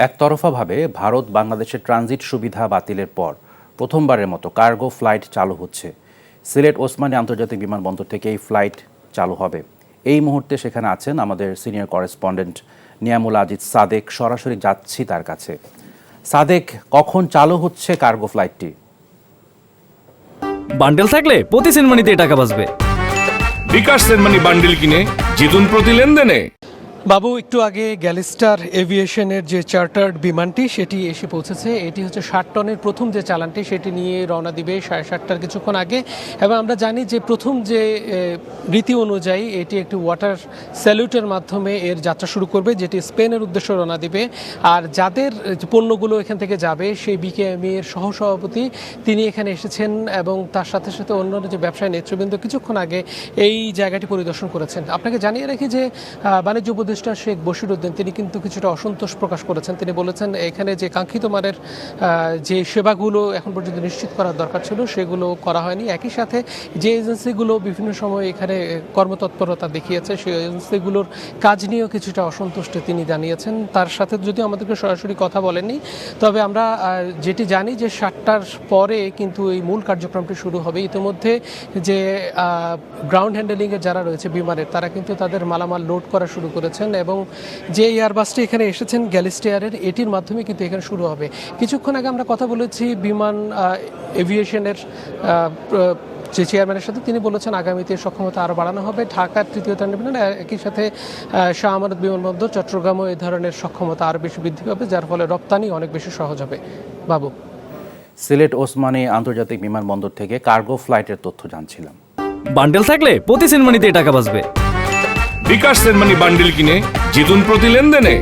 একতরফাভাবে ভারত বাংলাদেশের ট্রানজিট সুবিধা বাতিলের পর প্রথমবারের মতো কার্গো ফ্লাইট চালু হচ্ছে। সিলেট ওসমানী আন্তর্জাতিক বিমানবন্দর থেকে এই ফ্লাইট চালু হবে। এই মুহূর্তে সেখানে আছেন আমাদের সিনিয়র করেসপন্ডেন্ট নিয়ামুল আজিজ সাদেক। সরাসরি যাচ্ছি তার কাছে। সাদেক, কখন চালু হচ্ছে কার্গো ফ্লাইটটি? বান্ডেল থাকলে প্রতি সেনমানিতে টাকা বাঁচবে। বিকাশ সেনমানি বান্ডেল কিনে জিতুন প্রতি লেনদেনে। বাবু, একটু আগে গ্যালিস্টার এভিয়েশনের যে চার্টার্ড বিমানটি সেটি এসে পৌঁছেছে। এটি হচ্ছে 60 টনের প্রথম যে চালানটি সেটি নিয়ে রওনা দিবে 7:30টার কিছুক্ষণ আগে। এবং আমরা জানি যে প্রথম যে রীতি অনুযায়ী এটি একটি ওয়াটার স্যালুটের মাধ্যমে এর যাত্রা শুরু করবে, যেটি স্পেনের উদ্দেশ্যে রওনা দিবে। আর যাদের পণ্যগুলো এখান থেকে যাবে সেই বিকেএমই এর সহসভাপতি তিনি এখানে এসেছেন এবং তার সাথে সাথে অন্যান্য যে ব্যবসায়ী নেতৃবৃন্দ কিছুক্ষণ আগে এই জায়গাটি পরিদর্শন করেছেন। আপনাকে জানিয়ে রাখি যে বাণিজ্য উপদেষ্টা শেখ বশিরউদ্দিন তিনি কিন্তু কিছুটা অসন্তোষ প্রকাশ করেছেন। তিনি বলেছেন এখানে যে কাঙ্ক্ষিত মানের যে সেবাগুলো এখন পর্যন্ত নিশ্চিত করার দরকার ছিল সেগুলো করা হয়নি। একই সাথে যে এজেন্সিগুলো বিভিন্ন সময় এখানে কর্মতৎপরতা দেখিয়েছে সেই এজেন্সিগুলোর কাজ নিয়েও কিছুটা অসন্তুষ্ট তিনি জানিয়েছেন। তার সাথে যদিও আমাদেরকে সরাসরি কথা বলেননি, তবে আমরা যেটি জানি যে 7টার পরে কিন্তু এই মূল কার্যক্রমটি শুরু হবে। ইতিমধ্যে যে গ্রাউন্ড হ্যান্ডেলিংয়ের যারা রয়েছে বিমানের তারা কিন্তু তাদের মালামাল লোড করা শুরু করেছেন এবং যে এয়ারবাসটি এখানে এসেছেন গ্যালিস্টারের এটির মাধ্যমে কিন্তু এখানে শুরু হবে। কিছুক্ষণ আগে আমরা কথা বলেছি বিমান এভিয়েশনের যে চেয়ারম্যানের সাথে, তিনি বলেছেন আগামীতে সক্ষমতা আরও বাড়ানো হবে। ঢাকার তৃতীয় টার্মিনাল একই সাথে শাহ আমানত বিমানবন্দর চট্টগ্রামও এই ধরনের সক্ষমতা আরও বেশি বৃদ্ধি পাবে, যার ফলে রপ্তানি অনেক বেশি সহজ হবে। বাবু, সিলেট ওসমানী আন্তর্জাতিক বিমানবন্দর থেকে কার্গো ফ্লাইটের তথ্য জানছিলাম। বান্ডেল থাকলে প্রতি সেনমানিতে টাকা বাঁচবে। বিকাশ সেনমানি বান্ডেল কিনে জিতুন প্রতি লেনদেনে।